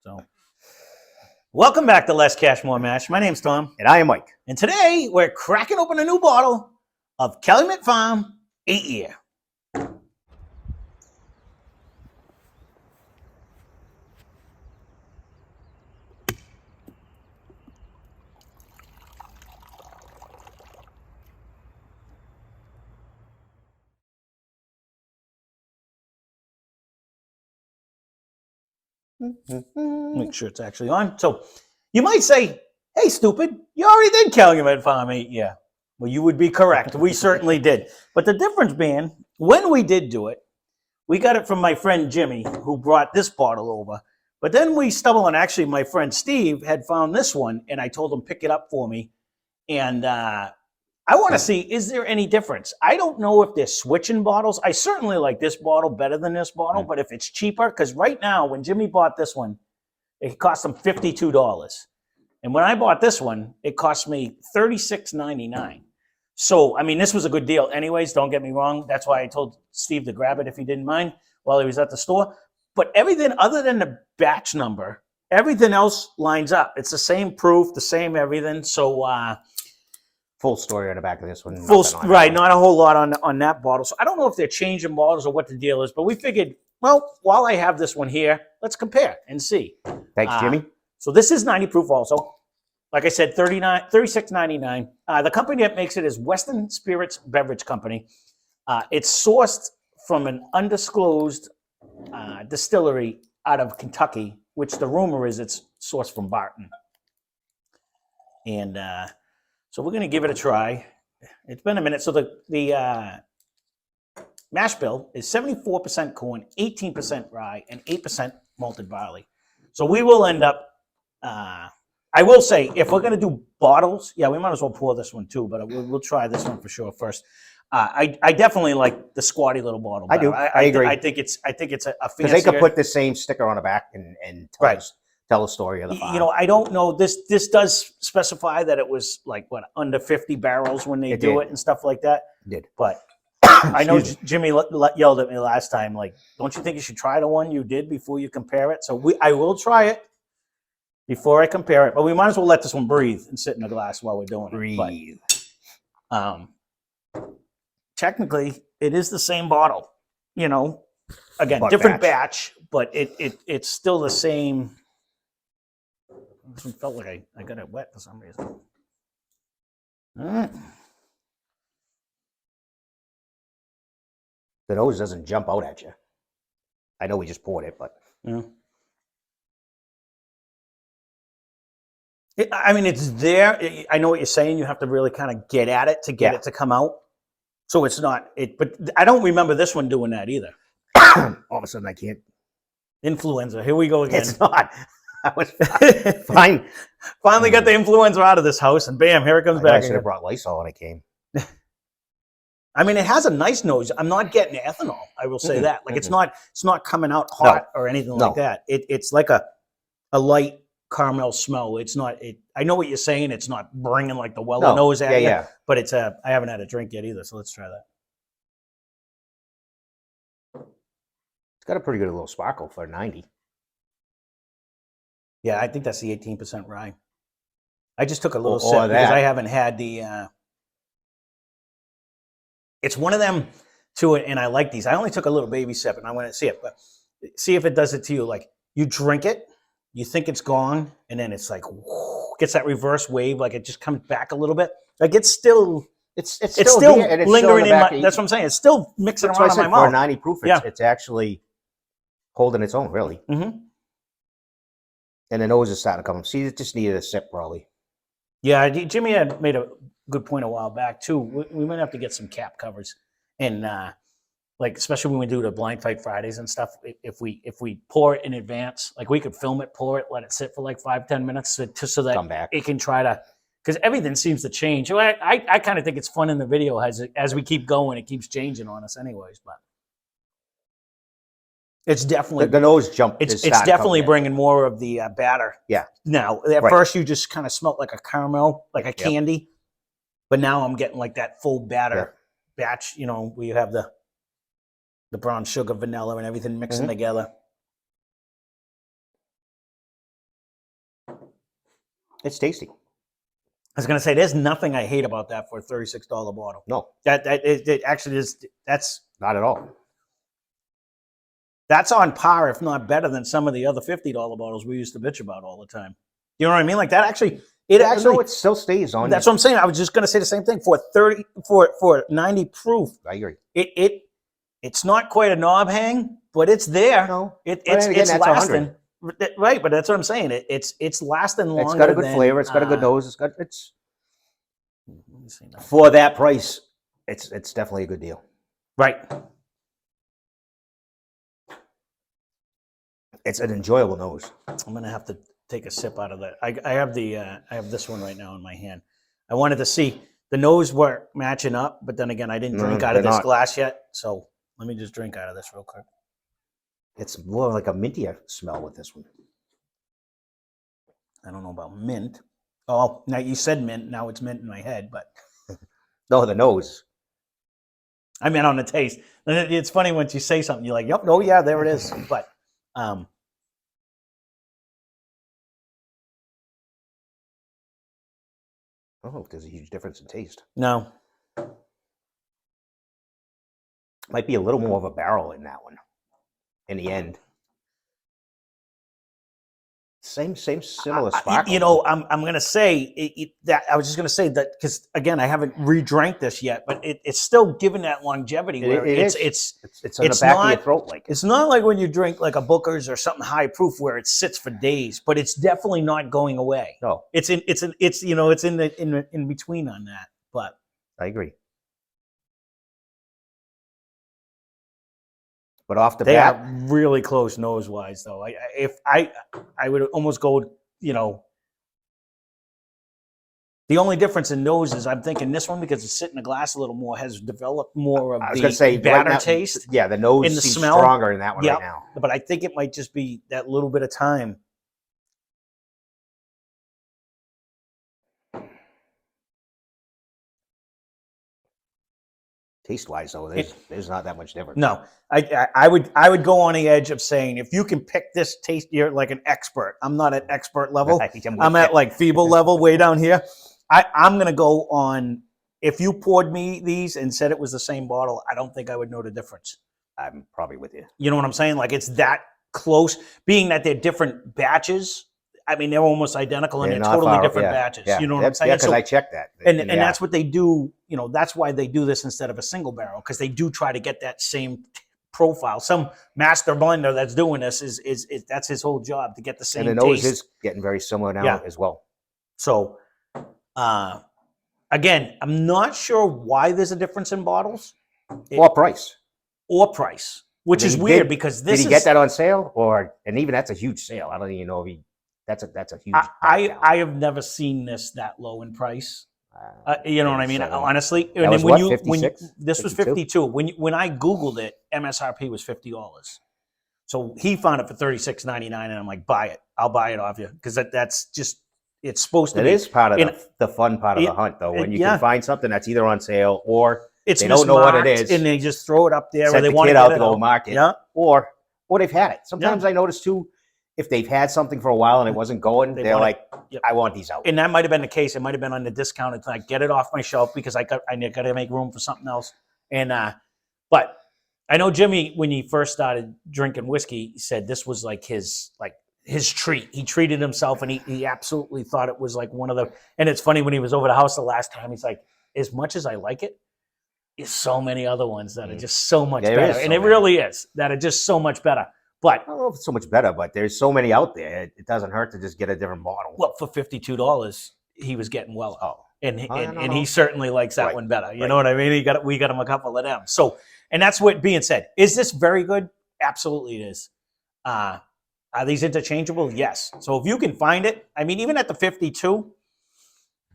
So, welcome back to Less Cash, More Mash. My name's Tom. And I am Mike. And today, we're cracking open a new bottle of Calumet Farms 8-year. Make sure it's actually on. So, you might say, hey, stupid, you already did Calumet Farms 8-year. Well, you would be correct. We certainly did. But the difference being, when we did do it, we got it from my friend Jimmy, who brought this bottle over. But then we stumbled on, actually, my friend Steve had found this one, and I told him, pick it up for me. And I want to see, is there any difference? I don't know if they're switching bottles. I certainly like this bottle better than this bottle, but if it's cheaper, because right now, when Jimmy bought this one, it cost him $52. And when I bought this one, it cost me $36.99. So, I mean, this was a good deal anyways, don't get me wrong. That's why I told Steve to grab it if he didn't mind while he was at the store. But everything other than the batch number, everything else lines up. It's the same proof, the same everything. So, full story on the back of this one. Right, not a whole lot on that bottle. So I don't know if they're changing bottles or what the deal is, but we figured, well, while I have this one here, let's compare and see. Thanks, Jimmy. So this is 90 proof also. Like I said, $36.99. The company that makes it is Western Spirits Beverage Company. It's sourced from an undisclosed distillery out of Kentucky, which the rumor is it's sourced from Barton. And so we're going to give it a try. It's been a minute. So the mash bill is 74% corn, 18% rye, and 8% malted barley. So we will end up, I will say, if we're going to do bottles, yeah, we might as well pour this one too, but we'll try this one for sure first. I definitely like the squatty little bottle better. I agree. I think it's a fancier. Because they could put the same sticker on the back and tell the story of the farm. You know, I don't know. This does specify that it was like, what, under 50 barrels when they do it and stuff like that? It did. But I know Jimmy yelled at me last time, like, don't you think you should try the one you did before you compare it? So I will try it before I compare it. But we might as well let this one breathe and sit in the glass while we're doing it. But, technically, it is the same bottle. You know, again, different batch, but it's still the same. This one felt like I got it wet for some reason. All right. The nose doesn't jump out at you. I know we just poured it, but Yeah. I mean, it's there. I know what you're saying. You have to really kind of get at it to get it to come out. So it's not it, but I don't remember this one doing that either. all of a sudden I can't. Influenza. Here we go again. It's not. I was fine. Finally got the influenza out of this house, and bam, here it comes back. I should have brought Lysol when I came. I mean, it has a nice nose. I'm not getting ethanol. I will say that. Like it's not coming out hot or anything like that. It's like a light caramel smell. It's not. I know what you're saying. It's not bringing like the Weller nose at you. But it's I haven't had a drink yet either. So let's try that. It's got a pretty good little sparkle for 90. Yeah, I think that's the 18% rye. I just took a little sip because I haven't had the. It's one of them too, and I like these. I only took a little baby sip, and I want to see it, but see if it does it to you. Like you drink it, you think it's gone, and then it's like whoo, gets that reverse wave, like it just comes back a little bit. Like it's still still lingering in my. That's what I'm saying. It's still mixing around in my mouth. For 90 proof, it's actually holding its own, really. Mm-hmm. And the nose is starting to come. See, it just needed a sip, probably. Yeah, Jimmy had made a good point a while back too. We might have to get some cap covers, and like especially when we do the blind fight Fridays and stuff. If we pour it in advance, like we could film it, pour it, let it sit for like 5-10 minutes, just so that come back. It can try to, because everything seems to change. I kind of think it's fun in the video as we keep going. It keeps changing on us, anyways. But it's definitely the nose jump. It's definitely bringing more of the batter. Yeah. Now at first you just kind of smelt like a caramel, like a candy, but now I'm getting like that full batter batch. You know, where you have the brown sugar, vanilla, and everything mixing together. It's tasty. I was going to say, there's nothing I hate about that for a $36 bottle. No, It actually is. That's not at all. on par, if not better, than some of the other $50 bottles we used to bitch about all the time. You know what I mean? Like that actually, it still stays on. That's what I'm saying. I was just going to say the same thing for 90 proof. I agree. It's not quite a knob hang, but it's there. No, it's that's lasting. Right, but that's what I'm saying. It's lasting longer. It's got a good flavor. It's got a good nose. Let me see now. For that price, it's definitely a good deal. Right. It's an enjoyable nose. I'm gonna have to take a sip out of that. I have this one right now in my hand. I wanted to see the nose were matching up, but then again, I didn't drink out of this glass yet. So let me just drink out of this real quick. It's more like a mintier smell with this one. I don't know about mint. Oh, now you said mint. Now it's mint in my head, but no, the nose. I meant on the taste. It's funny once you say something, you're like, "Yep, oh yeah, there it is." But I don't know if there's a huge difference in taste. No. Might be a little more of a barrel in that one. In the end. Similar sparkle. I'm gonna say that I was just gonna say that because again I haven't re-drank this yet, but it's still given that longevity where it's on the back of your throat like it's not like when you drink like a Booker's or something high proof where it sits for days, but it's definitely not going away. No, it's in between on that. But I agree. But off the they bat, are really close nose wise, though. I would almost go, the only difference in nose is I'm thinking this one, because it's sitting in the glass a little more, has developed more of the batter taste. Yeah, the nose and the seems smell. stronger in that one right now. But I think it might just be that little bit of time. Taste-wise, though, there's not that much difference. No, I would go on the edge of saying if you can pick this taste, you're like an expert. I'm not at expert level. I'm at like feeble level way down here. I'm gonna go on. If you poured me these and said it was the same bottle, I don't think I would know the difference. I'm probably with you. You know what I'm saying? Like it's that close. Being that they're different batches. I mean, they're almost identical and they're totally different batches. Yeah. You know what I'm saying? Yeah, because I checked that. And that's what they do. That's why they do this instead of a single barrel, because they do try to get that same profile. Some master blender that's doing this is that's his whole job, to get the same taste. And the nose is getting very similar now as well. So, again, I'm not sure why there's a difference in bottles. Or price. Which is weird because this did he get that on sale? And even that's a huge sale. I don't even know if he... That's a huge... I have never seen this that low in price. You know what I mean? Honestly, and then when this was 52. When I Googled it, MSRP was $50. So he found it for $36.99, and I'm like, buy it. I'll buy it off you, because that's just, it's supposed to be. It is part of the fun part of the hunt, though, when you can find something that's either on sale or they don't know what it is, and they just throw it up there. Send they the want kid to out to go market, or they've had it. Sometimes Yeah. I notice too, if they've had something for a while and it wasn't going, they're like, I want these out. And that might have been the case. It might have been on the discount. It's like, get it off my shelf because I got to make room for something else. And but I know Jimmy, when he first started drinking whiskey, he said this was like his treat. He treated himself, and he absolutely thought it was like one of the. And it's funny, when he was over the house the last time, he's like, as much as I like it, there's so many other ones that are just so much better, and it really is that are just so much better. But I don't know if it's so much better, but there's so many out there. It doesn't hurt to just get a different bottle. Well, for $52, he was getting well. And he certainly likes that one better. You know what I mean? We got him a couple of them. So, and that's what being said. Is this very good? Absolutely, it is. Are these interchangeable? Yes. So if you can find it, I mean, even at the 52,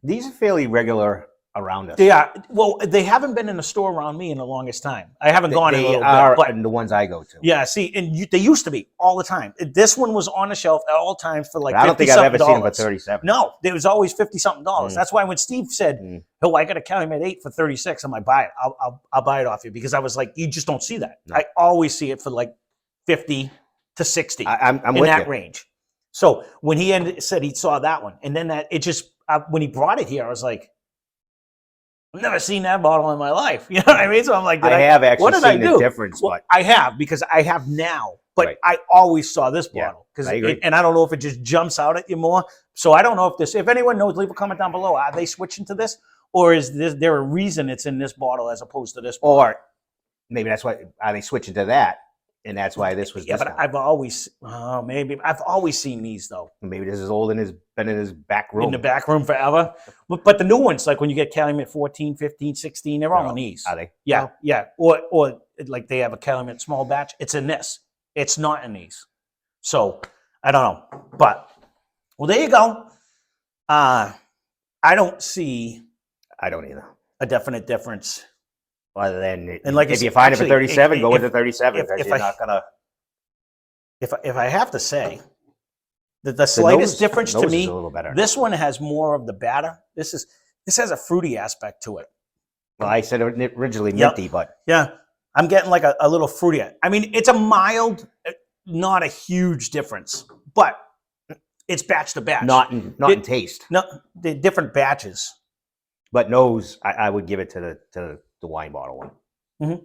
these are fairly regular around us. They are. Well, they haven't been in the store around me in the longest time. I haven't gone in a little bit. But the ones I go to. Yeah, see, and they used to be all the time. This one was on the shelf at all times for like $50-something. I don't think I've ever seen them for $37. No, there was always $50-something. That's why when Steve said, "Oh, I got a Calumet 8 for $36," I'm like, "Buy it. I'll buy it off you," because I was like, you just don't see that. No. I always see it for like $50 to $60. I'm in with that you. range. So when he said he saw that one, and then that it just when he brought it here, I was like, I've never seen that bottle in my life. You know what I mean? So I'm like, I have actually what did I seen do? the difference, Well, but I have because I have now, but right. I always saw this Yeah, bottle because, I agree. and I don't know if it just jumps out at you more. So I don't know if this. If anyone knows, leave a comment down below. Are they switching to this, or is there a reason it's in this bottle as opposed to this bottle? Or maybe that's why are they switching to that, and that's why this was. Yeah, but I've always seen these though. Maybe this is old and has been in his back room. In the back room forever. But the new ones, like when you get Calumet 14, 15, 16, they're all in these. Are they? Yeah, yeah. Or like they have a Calumet small batch. It's in this. It's not in these. So I don't know. But well, there you go. I don't see. I don't either. A definite difference. Other than and like if you find it for 37, go with the 37 because you're not gonna. If I have to say. The slightest difference to me, this one has more of the batter. This has a fruity aspect to it. Well, I said originally minty, but yeah, I'm getting like a little fruity. I mean, it's a mild, not a huge difference, but it's batch to batch. Not in taste. No, the different batches. But nose, I would give it to the wine bottle one. Mm-hmm.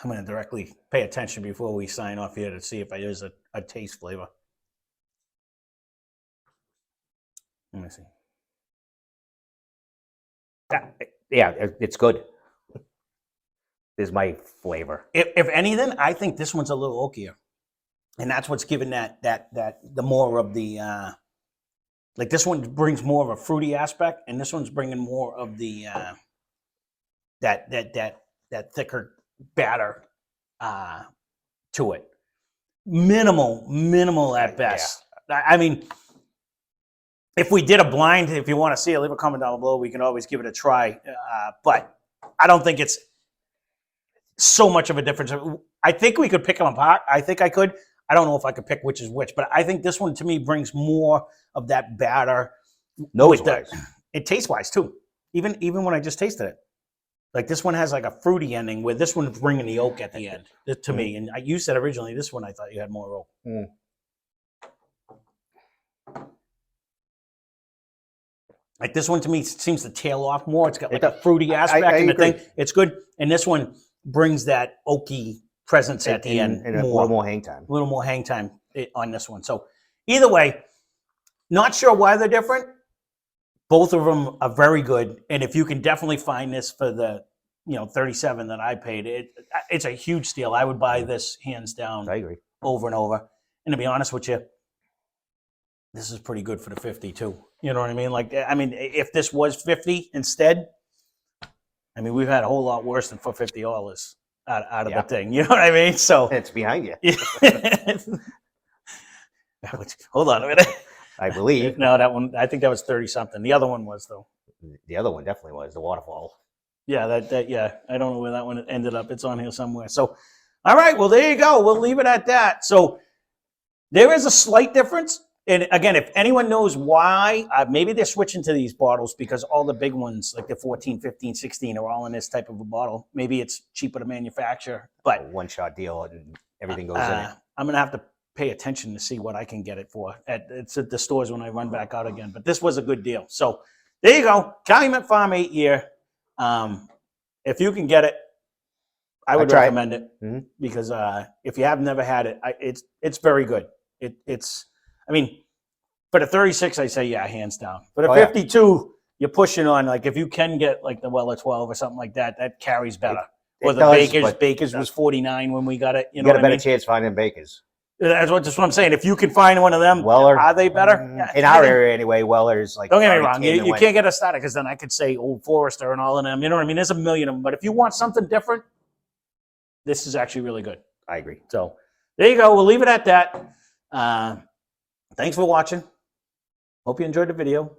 I'm going to directly pay attention before we sign off here to see if I use a taste flavor. Let me see. Yeah, it's good. This is my flavor. If anything, I think this one's a little oakier, and that's what's giving that the more of the like this one brings more of a fruity aspect, and this one's bringing more of the that thicker batter to it. Minimal at best. Yeah. I mean, if we did a blind, if you want to see it, leave a comment down below. We can always give it a try. But I don't think it's so much of a difference. I think we could pick them apart. I think I could. I don't know if I could pick which is which, but I think this one to me brings more of that batter. Nose-wise. It taste-wise too. Even when I just tasted it. Like this one has like a fruity ending where this one's bringing the oak at the end to me. And you said originally this one I thought you had more oak. Mm. Like this one to me seems to tail off more. It's got like a fruity aspect in the thing. It's good. And this one brings that oaky presence at the end. And a little more hang time. A little more hang time on this one. So either way, not sure why they're different. Both of them are very good, and if you can definitely find this for the, 37 that I paid, it's a huge steal. I would buy this hands down. I agree. Over and over. And to be honest with you, this is pretty good for the 50 too. You know what I mean? Like, if this was 50 instead, we've had a whole lot worse than for $50 out of the thing. You know what I mean? So it's behind you. Hold on a minute. I believe. No, that one, I think that was 30 something. The other one was though. The other one definitely was the waterfall. Yeah, I don't know where that one ended up. It's on here somewhere. So, all right, well, there you go. We'll leave it at that. So there is a slight difference. And again, if anyone knows why, maybe they're switching to these bottles because all the big ones, like the 14, 15, 16, are all in this type of a bottle. Maybe it's cheaper to manufacture, but a one-shot deal and everything goes in it. I'm going to have to pay attention to see what I can get it for. It's at the stores when I run back out again. But this was a good deal. So there you go. Calumet Farm 8-year. If you can get it, I would recommend it because if you have never had it, it's very good. It's for the 36, I say hands down. But the 52, you're pushing on. Like if you can get like the Weller 12 or something like that, that carries better. Or the Baker's was 49 when we got it. You got a better chance finding Baker's. That's what I'm saying. If you can find one of them, Weller, are they better? In our area anyway, Weller's like. Don't get me wrong. You can't get a static because then I could say Old Forester and all of them. You know what I mean? There's a million of them. But if you want something different, this is actually really good. I agree. So there you go. We'll leave it at that. Thanks for watching. Hope you enjoyed the video.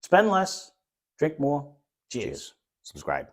Spend less, drink more. Cheers. Subscribe.